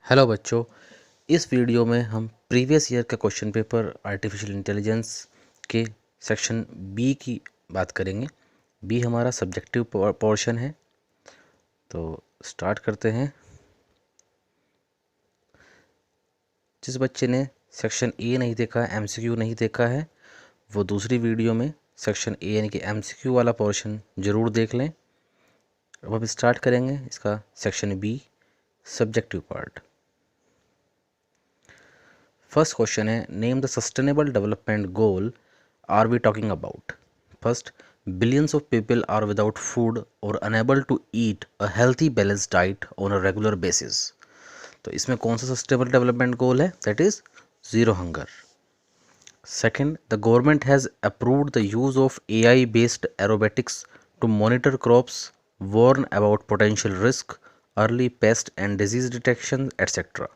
Hello बच्चों, इस video में हम प्रीवियस ईयर का क्वेश्चन पेपर आर्टिफिशियल इंटेलिजेंस के सेक्शन बी की बात करेंगे। बी हमारा सब्जेक्टिव पोर्शन है, तो स्टार्ट करते हैं। जिस बच्चे ने सेक्शन ए नहीं देखा, एमसीक्यू नहीं देखा है, वो दूसरी वीडियो में सेक्शन ए यानी कि एमसीक्यू वाला पोर्शन ज़रूर देख लें। अब हम स्टार्ट करेंगे इसका section B subjective part. First question है, name the sustainable development goal are we talking about. First, billions of people are without food और unable to eat a healthy balance diet on a regular basis. तो इसमें कौन सा sustainable development goal है? That is zero hunger. Second, the government has approved the use of AI based robotics to monitor crops warn about potential risk, early pest and disease detection, etc.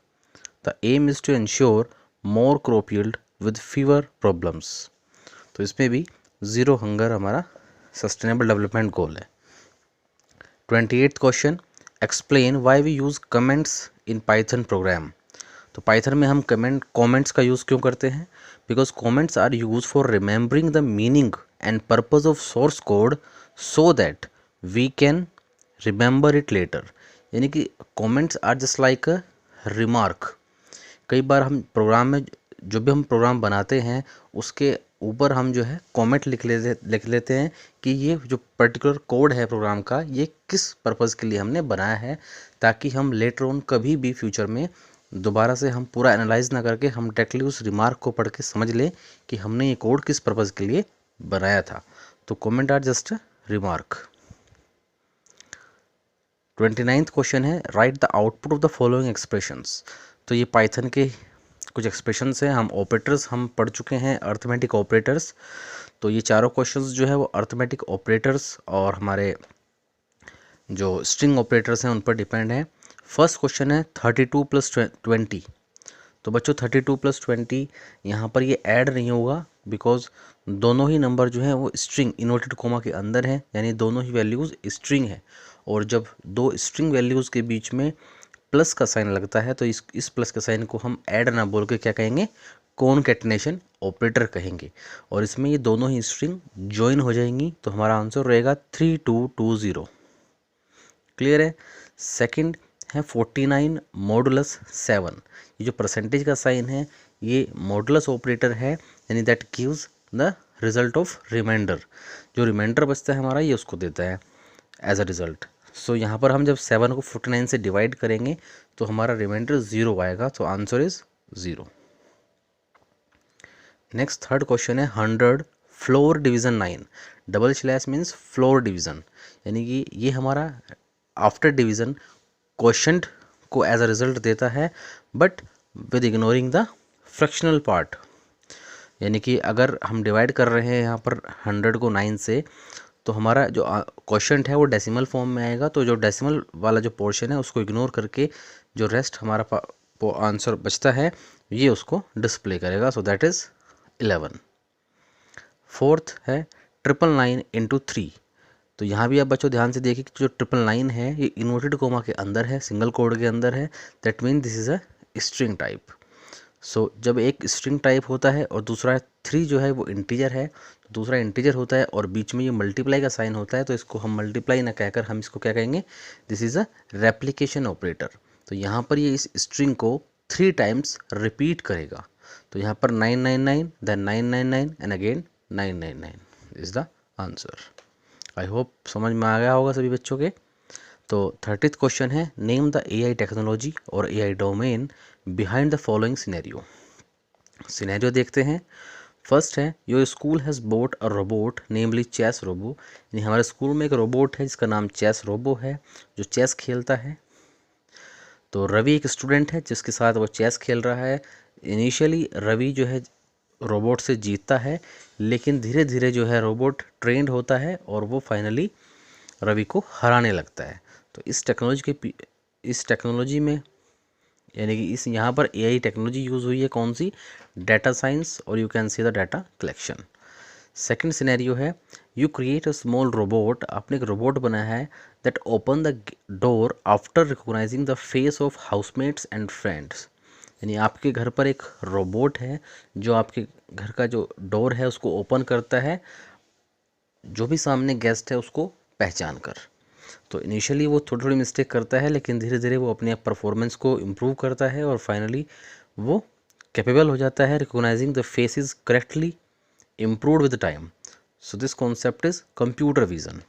The aim is to ensure more crop yield with fewer problems. तो इसमें भी zero hunger हमारा sustainable development goal है। 28th question, explain why we use comments in Python program. तो Python में हम comments का use क्यों करते हैं? Because comments are used for remembering the meaning and purpose of source code so that we can remember it later. यानी कि comments are just like a remark. कई बार हम प्रोग्राम में जो भी हम प्रोग्राम बनाते हैं उसके ऊपर हम जो है कमेंट लिख लेते हैं कि ये जो पर्टिकुलर कोड है प्रोग्राम का, ये किस पर्पज़ के लिए हमने बनाया है, ताकि हम लेटर ऑन कभी भी फ्यूचर में दोबारा से हम पूरा एनालाइज ना करके हम डायरेक्टली उस रिमार्क को पढ़ के समझ लें कि हमने ये कोड किस पर्पज़ के लिए बनाया था। तो comment are just remark. 29th question है, write the output of the following expressions. तो ये पाइथन के कुछ एक्सप्रेशंस हैं। हम ऑपरेटर्स हम पढ़ चुके हैं, अर्थमेटिक ऑपरेटर्स। तो ये चारों क्वेश्चंस जो है वो अर्थमेटिक ऑपरेटर्स और हमारे जो स्ट्रिंग ऑपरेटर्स हैं उन पर डिपेंड है। फर्स्ट क्वेश्चन है 32 + 20। तो बच्चों 32 + 20 यहाँ पर ये ऐड नहीं होगा, बिकॉज दोनों ही नंबर जो है वो स्ट्रिंग इन्वर्टेड कोमा के अंदर है, यानी दोनों ही वैल्यूज़ स्ट्रिंग है। और जब दो स्ट्रिंग वैल्यूज़ के बीच में प्लस का साइन लगता है तो इस प्लस के साइन को हम ऐड ना बोल के क्या कहेंगे? कॉनकैटिनेशन ऑपरेटर कहेंगे। और इसमें ये दोनों ही स्ट्रिंग ज्वाइन हो जाएंगी, तो हमारा आंसर रहेगा 3220। क्लियर है? सेकंड है 49 मॉडुलस 7। ये जो परसेंटेज का साइन है ये मॉडुलस ऑपरेटर है, यानी that gives the result of reminder. जो रिमाइंडर बचता है हमारा ये उसको देता है एज अ रिजल्ट। सो यहाँ पर हम जब 7 को 49 से डिवाइड करेंगे तो हमारा रिमाइंडर 0 आएगा, तो answer is 0। Next third question है 100 floor division 9। Double slash means floor division, यानी कि ये हमारा आफ्टर डिवीज़न क्वोशंट को एज अ रिजल्ट देता है, but with ignoring the fractional part. यानी कि अगर हम डिवाइड कर रहे हैं यहाँ पर 100 को 9 से, तो हमारा जो क्वोशंट है वो डेसिमल फॉर्म में आएगा। तो जो डेसिमल वाला जो पोर्शन है उसको इग्नोर करके जो रेस्ट हमारा आंसर बचता है ये उसको डिस्प्ले करेगा। So that is 11। फोर्थ है 999 × 3। तो यहाँ भी आप बच्चों ध्यान से देखिए कि जो 999 है ये इन्वर्टेड कोमा के अंदर है, सिंगल कोड के अंदर है। That mean this is a string type. So जब एक स्ट्रिंग टाइप होता है और दूसरा 3 जो है वो इंटीजर है, तो दूसरा इंटीजर होता है और बीच में ये मल्टीप्लाई का साइन होता है, तो इसको हम मल्टीप्लाई ना कहकर हम इसको क्या कहेंगे? This is a replication operator. तो यहाँ पर ये इस स्ट्रिंग को 3 टाइम्स रिपीट करेगा। तो यहाँ पर 999 then 999 and again 999 is the answer. I hope समझ में आ गया होगा सभी बच्चों के। तो 30th क्वेश्चन है, नेम द AI टेक्नोलॉजी और AI domain behind the following scenario. Scenario देखते हैं। फर्स्ट है, your school has bought a robot namely chess robo. यानी हमारे स्कूल में एक रोबोट है जिसका नाम चेस रोबो है, जो चेस खेलता है। तो रवि एक स्टूडेंट है जिसके साथ वो चेस खेल रहा है। इनिशियली रवि जो है रोबोट से जीतता है, लेकिन धीरे धीरे जो है रोबोट ट्रेंड होता है और वो फाइनली रवि को हराने लगता है। तो इस टेक्नोलॉजी में यानी कि इस यहाँ पर AI टेक्नोलॉजी यूज़ हुई है कौन सी? डाटा साइंस, और you can see the data collection. Second scenario है you create a small robot, आपने एक रोबोट बनाया है that open the door after recognising the face of housemates and friends. यानी आपके घर पर एक रोबोट है जो आपके घर का जो डोर है उसको ओपन करता है जो भी सामने गेस्ट है उसको पहचान कर। तो इनिशियली वो थोड़ी थोड़ी मिस्टेक करता है लेकिन धीरे धीरे वो अपने परफॉर्मेंस को इम्प्रूव करता है और फाइनली वो कैपेबल हो जाता है recognising the faces correctly, improved with time. So this concept is computer vision.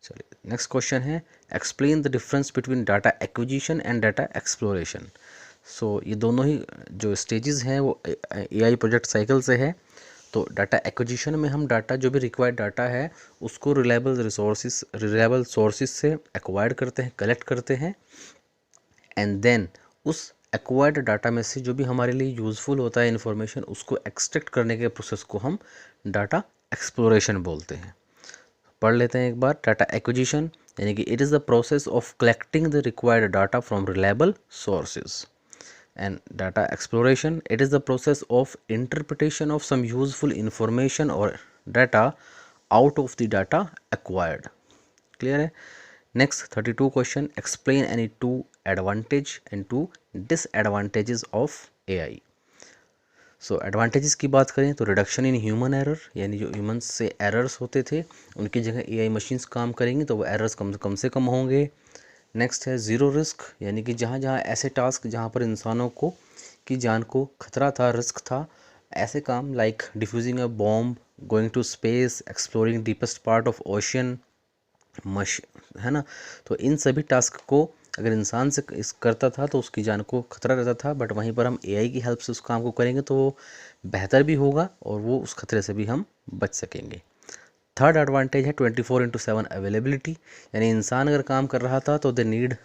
चलिए नेक्स्ट क्वेश्चन है explain the difference between data acquisition and data exploration. So ये दोनों ही जो स्टेजेस हैं वो एआई प्रोजेक्ट साइकिल से है। तो डाटा एक्विजिशन में हम डाटा जो भी रिक्वायर्ड डाटा है उसको रिलायबल सोर्सेज से एक्वायर्ड करते हैं, कलेक्ट करते हैं एंड देन उस एक्वायर्ड डाटा में से जो भी हमारे लिए यूज़फुल होता है इन्फॉर्मेशन उसको एक्सट्रैक्ट करने के प्रोसेस को हम डाटा एक्सप्लोरेशन बोलते हैं। पढ़ लेते हैं एक बार। डाटा एक्विजिशन यानी कि it is the process of collecting the required data from reliable sources and data exploration, it is the process of interpretation of some useful information or data out of the data acquired। clear है। next 32 question explain any two advantage and two disadvantages of AI। So advantages की बात करें तो reduction in human error, यानी जो human से errors होते थे उनकी जगह एआई मशीन्स काम करेंगी तो वो एरर्स कम से कम होंगे। नेक्स्ट है ज़ीरो रिस्क, यानी कि जहाँ जहाँ ऐसे टास्क जहाँ पर इंसानों को की जान को खतरा था, रिस्क था, ऐसे काम like defusing a bomb, going to space, exploring deepest part of ocean है ना। तो इन सभी टास्क को अगर इंसान से इस करता था तो उसकी जान को खतरा रहता था, बट वहीं पर हम एआई की हेल्प से उस काम को करेंगे तो वो बेहतर भी होगा और वो उस खतरे से भी हम बच सकेंगे। थर्ड एडवांटेज है 24/7 अवेलेबिलिटी, यानी इंसान अगर काम कर रहा था तो they need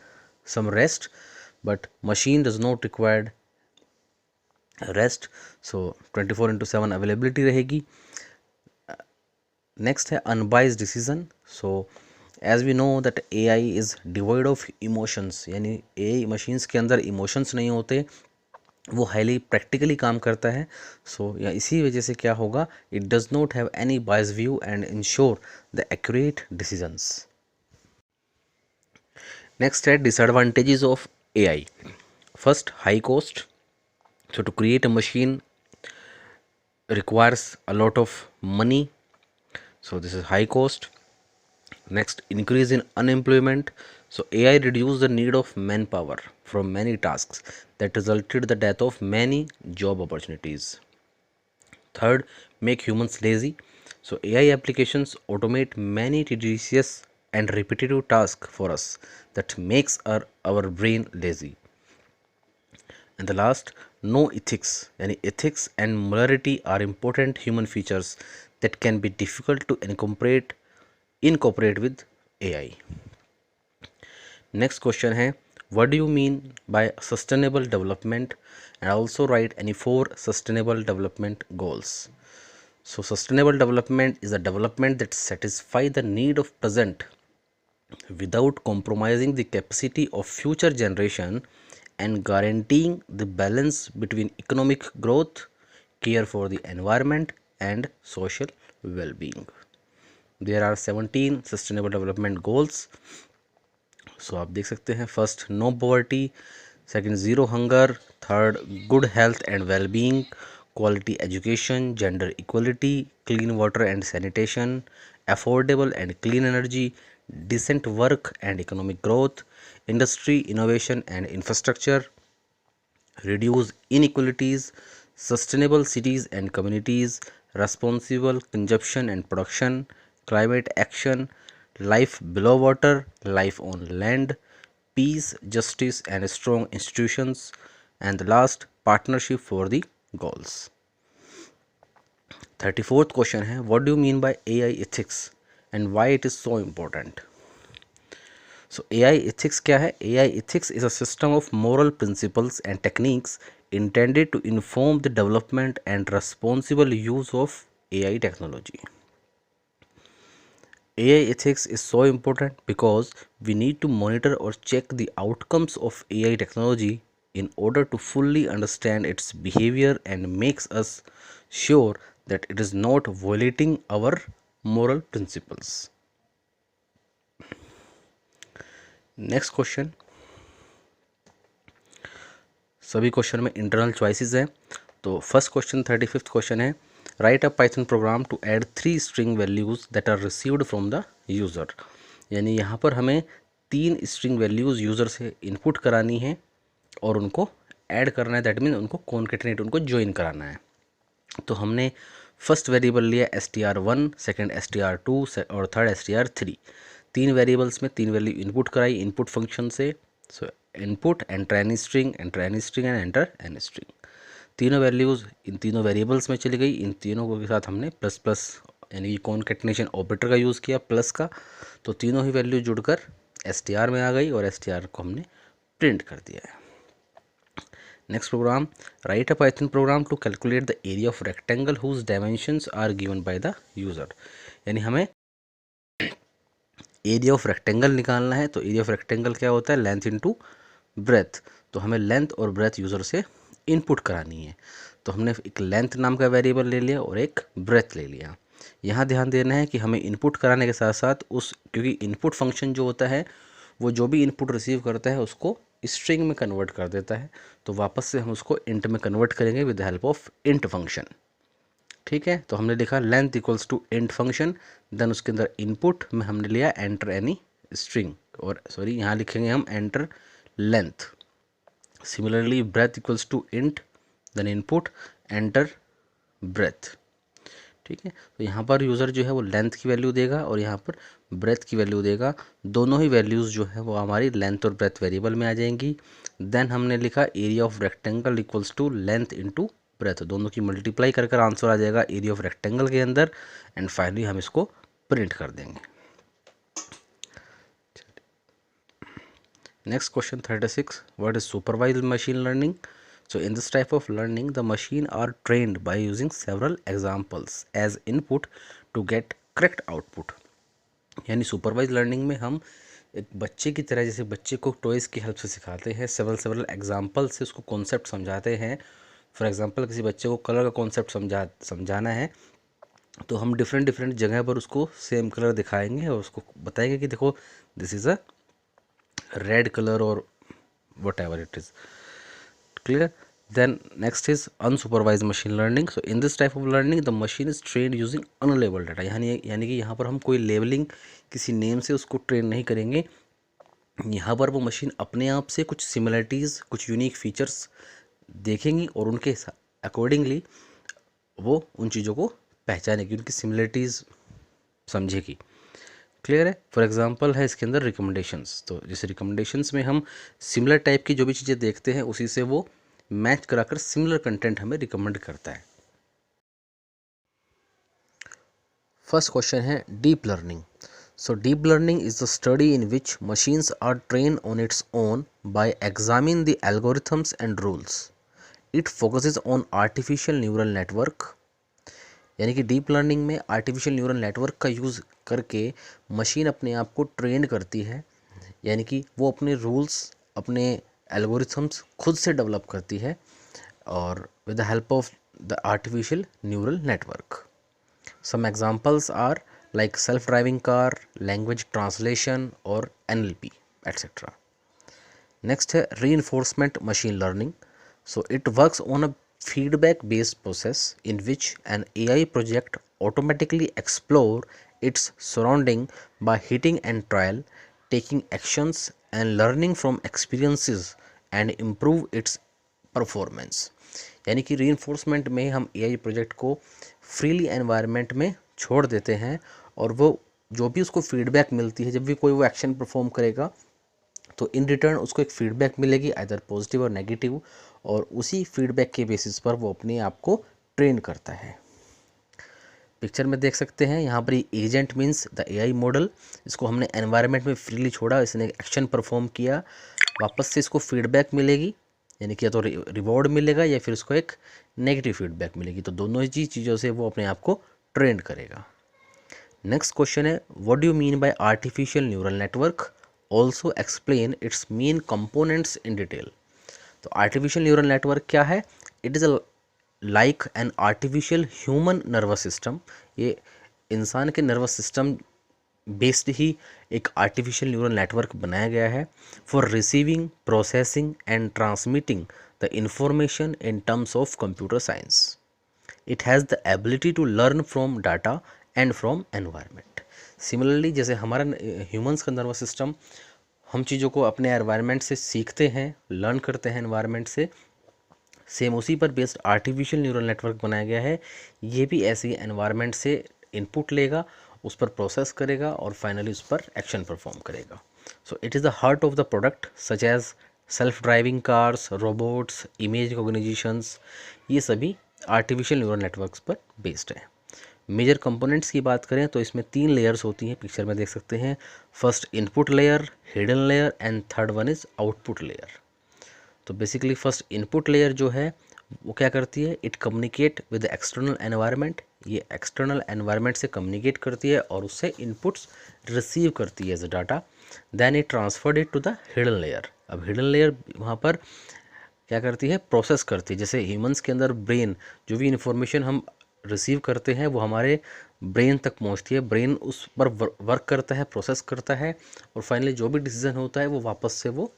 some rest but machine does not required rest, so 24/7 availability रहेगी। नेक्स्ट है unbiased decision. So as we know that AI is devoid of emotions, यानी एआई मशीन्स के अंदर इमोशंस नहीं होते, वो हाईली प्रैक्टिकली काम करता है। सो या इसी वजह से क्या होगा, it does not have any bias view and ensure the accurate decisions. Next है disadvantages of AI. First, high cost. So to create a machine requires a lot of money, so this is high cost. Next, increase in unemployment. So AI reduced the need of manpower from many tasks that resulted the death of many job opportunities. Third, make humans lazy. So AI applications automate many tedious and repetitive tasks for us that makes our brain lazy. And the last, no ethics, yani ethics and morality are important human features that can be difficult to incorporate with AI। next question है what do you mean by sustainable development, and also write any 4 sustainable development goals। so sustainable development is a development that satisfies the need of present without compromising the capacity of future generation and guaranteeing the balance between economic growth, care for the environment and social well-being। There are 17 sustainable development goals। so आप देख सकते हैं, first no poverty, second zero hunger, third good health and well being, quality education, gender equality, clean water and sanitation, affordable and clean energy, decent work and economic growth, industry, innovation and infrastructure, reduce inequalities, sustainable cities and communities, responsible consumption and production, climate action, life below water, life on land, peace, justice and strong institutions, and the last, partnership for the goals। 34th question है what do you mean by AI ethics and why it is so important। so AI ethics क्या है? AI ethics is a system of moral principles and techniques intended to inform the development and responsible use of AI technology। AI ethics is so important because we need to monitor or check the outcomes of AI technology in order to fully understand its behavior and makes us sure that it is not violating our moral principles. Next question, सभी question में internal choices हैं। तो first question 35th question है, write a Python program to add 3 string values that are received from the user. यानी यहाँ पर हमें 3 string values user से इनपुट करानी है और उनको ऐड करना है, दैट मीन उनको कॉन्केटिनेट, उनको ज्वाइन कराना है। तो हमने फर्स्ट वेरिएबल लिया str1, सेकंड str2 और थर्ड str3। 3 वेरिएबल्स में 3 वैल्यू इनपुट कराई इनपुट फंक्शन से। सो input enter any string, enter any string and enter any string. तीनों वैल्यूज़ इन तीनों वेरिएबल्स में चली गई। इन तीनों के साथ हमने प्लस प्लस यानी कि कॉन्केटिनेशन ऑपरेटर का यूज़ किया प्लस का। तो तीनों ही वैल्यू जुड़कर str में आ गई और str को हमने प्रिंट कर दिया है। Next program, write a Python program to calculate the area of rectangle whose dimensions are given by the user. यानी हमें एरिया ऑफ रेक्टेंगल निकालना है। तो एरिया ऑफ रेक्टेंगल क्या होता है, लेंथ इनटू ब्रेथ। तो हमें लेंथ और ब्रेथ यूज़र से इनपुट करानी है। तो हमने एक लेंथ नाम का वेरिएबल ले लिया और एक ब्रेथ ले लिया। यहाँ ध्यान देना है कि हमें इनपुट कराने के साथ साथ क्योंकि इनपुट फंक्शन जो होता है वो जो भी इनपुट रिसीव करता है उसको स्ट्रिंग में कन्वर्ट कर देता है। तो वापस से हम उसको इंट में कन्वर्ट करेंगे with the help of int function. ठीक है, तो हमने लिखा length equals to int function, then उसके अंदर इनपुट में हमने लिया एंटर एनी स्ट्रिंग, और सॉरी यहाँ लिखेंगे हम enter length. Similarly breadth equals to int, then input enter breadth. ठीक है, तो यहाँ पर यूज़र जो है वो लेंथ की वैल्यू देगा और यहाँ पर ब्रेथ की वैल्यू देगा। दोनों ही वैल्यूज़ जो है वो हमारी लेंथ और ब्रेथ वेरिएबल में आ जाएंगी। देन हमने लिखा area of rectangle equals to length into breadth, दोनों की मल्टीप्लाई कर आंसर आ जाएगा एरिया ऑफ रेक्टेंगल के अंदर। एंड फाइनली हम इसको प्रिंट कर देंगे। Next question 36, what is supervised machine learning. So in this type of learning, the machine are trained by using several examples as input to get correct output. यानी supervise learning में हम एक बच्चे की तरह, जैसे बच्चे को टॉयज़ की हेल्प से सिखाते हैं, सेवरल एग्जाम्पल से उसको कॉन्सेप्ट समझाते हैं। फॉर एग्जांपल किसी बच्चे को कलर का कॉन्सेप्ट समझाना है तो हम डिफरेंट जगह पर उसको सेम कलर दिखाएंगे और उसको बताएंगे कि देखो this is a red colour और whatever it is. Clear? Then next is unsupervised machine learning. So in this type of learning the machine is trained using unlabeled data। यानी कि यहाँ पर हम कोई लेबलिंग किसी नेम से उसको ट्रेन नहीं करेंगे। यहाँ पर वो मशीन अपने आप से कुछ सिमिलरिटीज़, कुछ यूनिक फीचर्स देखेंगी और उनके अकॉर्डिंगली वो उन चीज़ों को पहचानेगी, उनकी सिमिलरिटीज़ समझेगी। क्लियर है? फॉर एग्जांपल है इसके अंदर रिकमेंडेशंस। तो जैसे रिकमेंडेशंस में हम सिमिलर टाइप की जो भी चीज़ें देखते हैं उसी से वो मैच कराकर सिमिलर कंटेंट हमें रिकमेंड करता है। फर्स्ट क्वेश्चन है deep learning. So deep learning is the study in which machines are train on its own by examine the algorithms and rules. It focuses on artificial neural network. यानी कि deep learning में artificial neural network का use करके machine अपने आप को train करती है, यानी कि वो अपने रूल्स, अपने एल्गोरिथम्स खुद से डेवलप करती है और with the help of the artificial neural network. Some examples are like self driving car, language translation और NLP एट्सेट्रा। नेक्स्ट है reinforcement machine learning. So it works on a feedback based process in which an AI project automatically explore its surrounding by hitting and trial, taking actions and learning from experiences and improve its performance। यानी कि reinforcement में हम AI project को freely environment में छोड़ देते हैं और वो जो भी उसको फीडबैक मिलती है, जब भी कोई वो एक्शन परफॉर्म करेगा तो इन रिटर्न उसको एक फीडबैक मिलेगी आइदर पॉजिटिव और नेगेटिव, और उसी फीडबैक के बेसिस पर वो अपने आप को ट्रेन करता है। पिक्चर में देख सकते हैं यहाँ पर agent means the AI model. इसको हमने एनवायरनमेंट में फ्रीली छोड़ा, इसने एक्शन परफॉर्म किया, वापस से इसको फीडबैक मिलेगी, यानी कि या तो रिवॉर्ड मिलेगा या फिर उसको एक नेगेटिव फीडबैक मिलेगी। तो दोनों ही चीज़ों से वो अपने आप को ट्रेन करेगा। नेक्स्ट क्वेश्चन है what do you mean bye artificial neural network, also explain its main components in detail. तो आर्टिफिशियल न्यूरल नेटवर्क क्या है? It is like an artificial human nervous system, ये इंसान के नर्वस सिस्टम बेस्ड ही एक artificial neural network बनाया गया है for receiving, processing and transmitting the information in terms of computer science. It has the ability to learn from data and from environment. Similarly जैसे हमारा humans का nervous system हम चीज़ों को अपने एनवायरनमेंट से सीखते हैं, लर्न करते हैं एनवायरनमेंट से, सेम उसी पर बेस्ड आर्टिफिशियल न्यूरल नेटवर्क बनाया गया है। ये भी ऐसे ही एनवायरनमेंट से इनपुट लेगा, उस पर प्रोसेस करेगा और फाइनली उस पर एक्शन परफॉर्म करेगा। So it is the heart of the product such as self driving cars, robots, image recognitions, ये सभी आर्टिफिशियल न्यूरल नेटवर्क्स पर बेस्ड है। मेजर कंपोनेंट्स की बात करें तो इसमें 3 लेयर्स होती हैं, पिक्चर में देख सकते हैं। First input layer, hidden layer and third one is output layer. तो बेसिकली फर्स्ट इनपुट लेयर जो है वो क्या करती है, it communicate with external environment, ये एक्सटर्नल एनवायरनमेंट से कम्युनिकेट करती है और उससे इनपुट्स रिसीव करती है as data. Then it transferred it to the hidden layer. अब हिडन लेयर वहाँ पर क्या करती है, प्रोसेस करती है। जैसे ह्यूमंस के अंदर ब्रेन, जो भी इंफॉर्मेशन हम रिसीव करते हैं वो हमारे ब्रेन तक पहुंचती है, ब्रेन उस पर वर्क करता है, प्रोसेस करता है और फाइनली जो भी डिसीजन होता है वो वापस से वो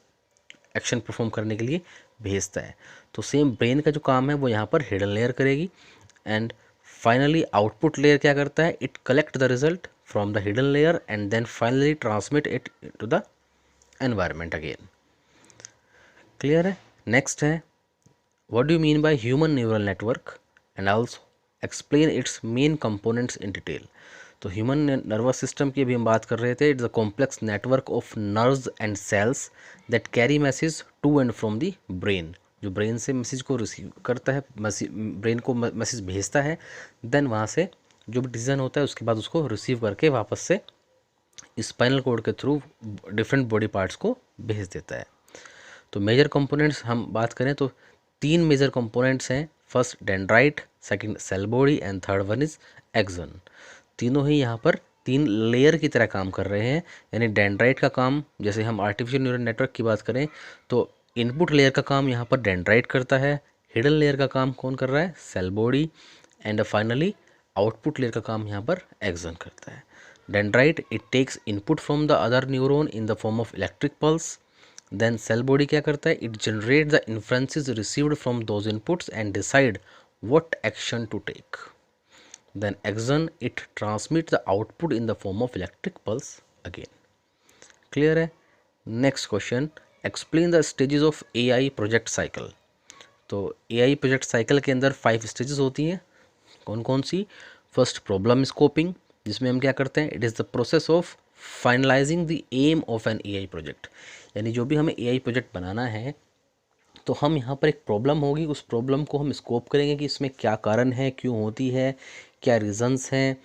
एक्शन परफॉर्म करने के लिए भेजता है। तो सेम ब्रेन का जो काम है वो यहाँ पर हिडन लेयर करेगी। एंड फाइनली आउटपुट लेयर क्या करता है, it collect the result from the hidden layer and then finally transmit it to the environment again. Clear है? नेक्स्ट है, what do you mean by human neural network and also explain its main components in detail. तो human nervous system की अभी हम बात कर रहे थे। It's a complex network of nerves and sales that carry message to and from the brain. जो brain से मैसेज को रिसीव करता है, ब्रेन को मैसेज भेजता है, देन वहाँ से जो भी डिसीजन होता है उसके बाद उसको रिसीव करके वापस से स्पाइनल कॉर्ड के थ्रू डिफरेंट बॉडी पार्ट्स को भेज देता है। तो मेजर कंपोनेंट्स हम बात करें तो 3 मेजर कंपोनेंट्स हैं। First dendrite, second cell body and third one is axon. तीनों ही यहाँ पर 3 लेयर की तरह काम कर रहे हैं। यानी डेंड्राइट का काम, जैसे हम आर्टिफिशियल न्यूरल नेटवर्क की बात करें तो इनपुट लेयर का काम यहाँ पर डेंड्राइट करता है, हिडन लेयर का काम कौन कर रहा है, cell body, and finally output layer का काम यहाँ पर एक्सन करता है। Dendrite it takes input from the other neuron in the form of electric pulse. Then cell body क्या करता है, it generate the inferences received from those inputs and decide what action to take. Then axon it transmit the output in the form of electric pulse again. Clear है? Next question, explain the stages of AI project cycle. तो AI project cycle के अंदर 5 stages होती हैं। कौन कौन सी? First problem scoping, जिसमें हम क्या करते हैं, it is the process of finalising the aim of an AI project. यानी जो भी हमें एआई प्रोजेक्ट बनाना है तो हम यहाँ पर एक प्रॉब्लम होगी, उस प्रॉब्लम को हम स्कोप करेंगे कि इसमें क्या कारण है, क्यों होती है, क्या रीज़न्स हैं,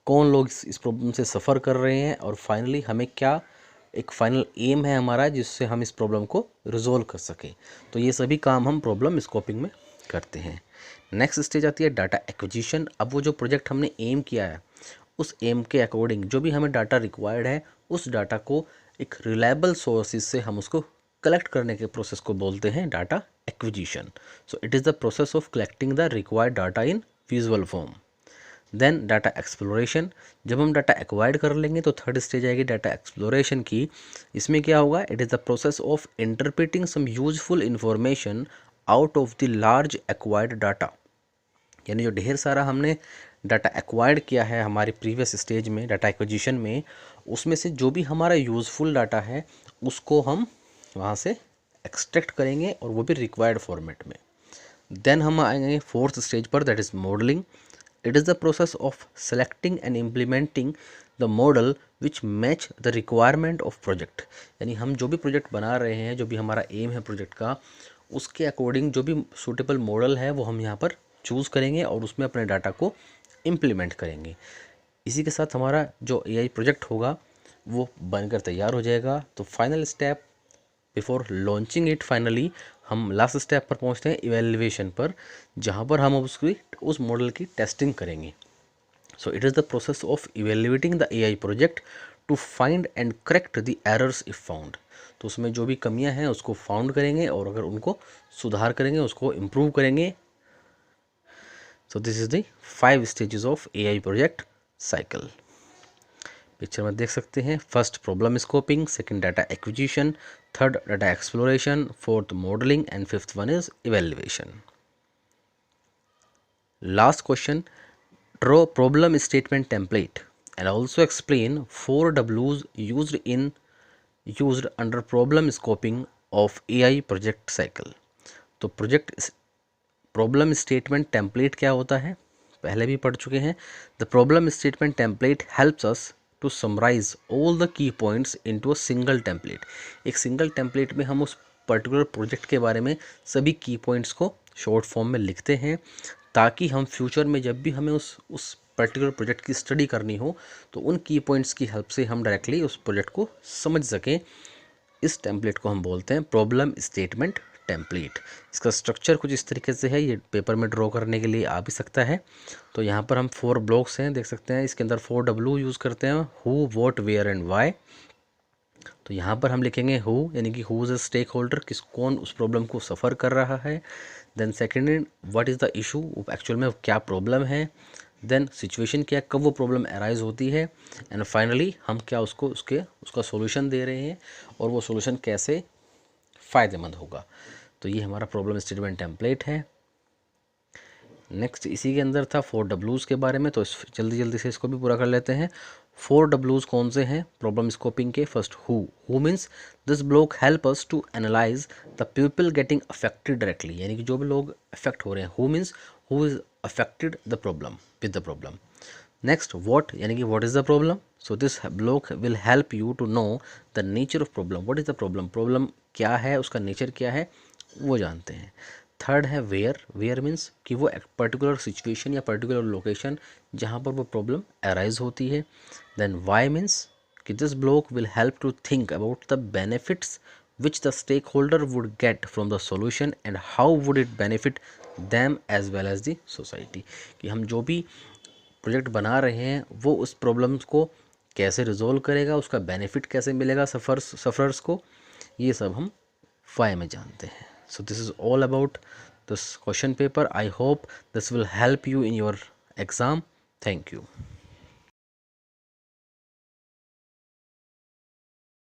कौन लोग इस प्रॉब्लम से सफ़र कर रहे हैं और फाइनली हमें क्या एक फाइनल एम है हमारा जिससे हम इस प्रॉब्लम को रिजोल्व कर सकें। तो ये सभी काम हम प्रॉब्लम स्कोपिंग में करते हैं। नेक्स्ट स्टेज आती है डाटा एक्विजिशन। अब वो जो प्रोजेक्ट हमने एम किया है उस एम के अकॉर्डिंग जो भी हमें डाटा रिक्वायर्ड है उस डाटा को एक रिलायबल सोर्सेज से हम उसको कलेक्ट करने के प्रोसेस को बोलते हैं data acquisition. So it is the process of collecting the required data in visual form. Then data exploration, जब हम डाटा एक्वायर्ड कर लेंगे तो थर्ड स्टेज आएगी डाटा एक्सप्लोरेशन की। इसमें क्या होगा, it is the process of interpreting some useful information out of the large acquired data. यानी जो ढेर सारा हमने डाटा एक्वायर्ड किया है हमारे प्रीवियस स्टेज में डाटा एक्विजिशन में, उसमें से जो भी हमारा यूज़फुल डाटा है उसको हम वहाँ से एक्सट्रैक्ट करेंगे और वो भी रिक्वायर्ड फॉर्मेट में। देन हम आएंगे फोर्थ स्टेज पर, that is modelling. It is the process of selecting and implementing the model which match the requirement of project. यानी हम जो भी प्रोजेक्ट बना रहे हैं, जो भी हमारा एम है प्रोजेक्ट का, उसके अकॉर्डिंग जो भी सूटेबल मॉडल है वो हम यहाँ पर चूज़ करेंगे और उसमें अपने डाटा को इम्प्लीमेंट करेंगे। इसी के साथ हमारा जो एआई प्रोजेक्ट होगा वो बनकर तैयार हो जाएगा। तो final step before launching it, finally हम लास्ट स्टेप पर पहुंचते हैं इवेल्युएशन पर, जहां पर हम उस मॉडल की टेस्टिंग करेंगे। So it is the process of evaluating the AI project to find and correct the errors if found. तो उसमें जो भी कमियां हैं उसको फाउंड करेंगे और अगर उनको सुधार करेंगे, उसको इम्प्रूव करेंगे so this is the 5 stages of AI project cycle. Picture में देख सकते हैं, first problem scoping, second data acquisition, third data exploration, fourth modelling and fifth one is evaluation. Last question, draw problem statement template and also explain 4 W's used under problem scoping of AI project cycle। तो project problem statement template क्या होता है पहले भी पढ़ चुके हैं। The problem statement template helps us to summarise all the key points into a single template. एक सिंगल टेम्पलेट में हम उस पर्टिकुलर प्रोजेक्ट के बारे में सभी की पॉइंट्स को शॉर्ट फॉर्म में लिखते हैं, ताकि हम फ्यूचर में जब भी हमें उस पर्टिकुलर प्रोजेक्ट की स्टडी करनी हो तो उन की पॉइंट्स की हेल्प से हम डायरेक्टली उस प्रोजेक्ट को समझ सकें। इस टेम्पलेट को हम बोलते हैं प्रॉब्लम स्टेटमेंट टेम्पलेट। इसका स्ट्रक्चर कुछ इस तरीके से है, ये पेपर में ड्रॉ करने के लिए आ भी सकता है। तो यहाँ पर हम 4 ब्लॉक्स हैं, देख सकते हैं। इसके अंदर 4 W यूज़ करते हैं, who, what, where and why. तो यहाँ पर हम लिखेंगे हु, यानी कि who is a stakeholder, कौन उस प्रॉब्लम को सफ़र कर रहा है। देन second, what is the issue, actual में क्या प्रॉब्लम है। देन सिचुएशन क्या, कब वो प्रॉब्लम अराइज होती है। एंड फाइनली हम क्या उसका सॉल्यूशन दे रहे हैं और वो सॉल्यूशन कैसे फ़ायदेमंद होगा। तो ये हमारा प्रॉब्लम स्टेटमेंट टेम्पलेट है। नेक्स्ट इसी के अंदर था 4 W's के बारे में, तो जल्दी जल्दी से इसको भी पूरा कर लेते हैं। 4 W's कौन से हैं प्रॉब्लम स्कोपिंग के? First who means this block help us to analyse the people getting affected directly, यानी कि जो भी लोग अफेक्ट हो रहे हैं। Who means who is affected the problem with the problem. Next what, यानी कि what is the problem. So this block will help you to know the nature of problem. What is the problem, problem क्या है, उसका nature क्या है, वो जानते हैं। थर्ड है वेयर मीन्स कि वो एक पर्टिकुलर सिचुएशन या पर्टिकुलर लोकेशन जहाँ पर वो प्रॉब्लम अराइज होती है। देन वाई मीन्स कि this block will help to think about the benefits which the stakeholder would get from the solution and how would it benefit them as well as the society. कि हम जो भी project बना रहे हैं वो उस प्रॉब्लम्स को कैसे रिजोल्व करेगा, उसका बेनिफिट कैसे मिलेगा सफ़रर्स को, ये सब हम वाई में जानते हैं। So this is all about this question paper. I hope this will help you in your exam. Thank you.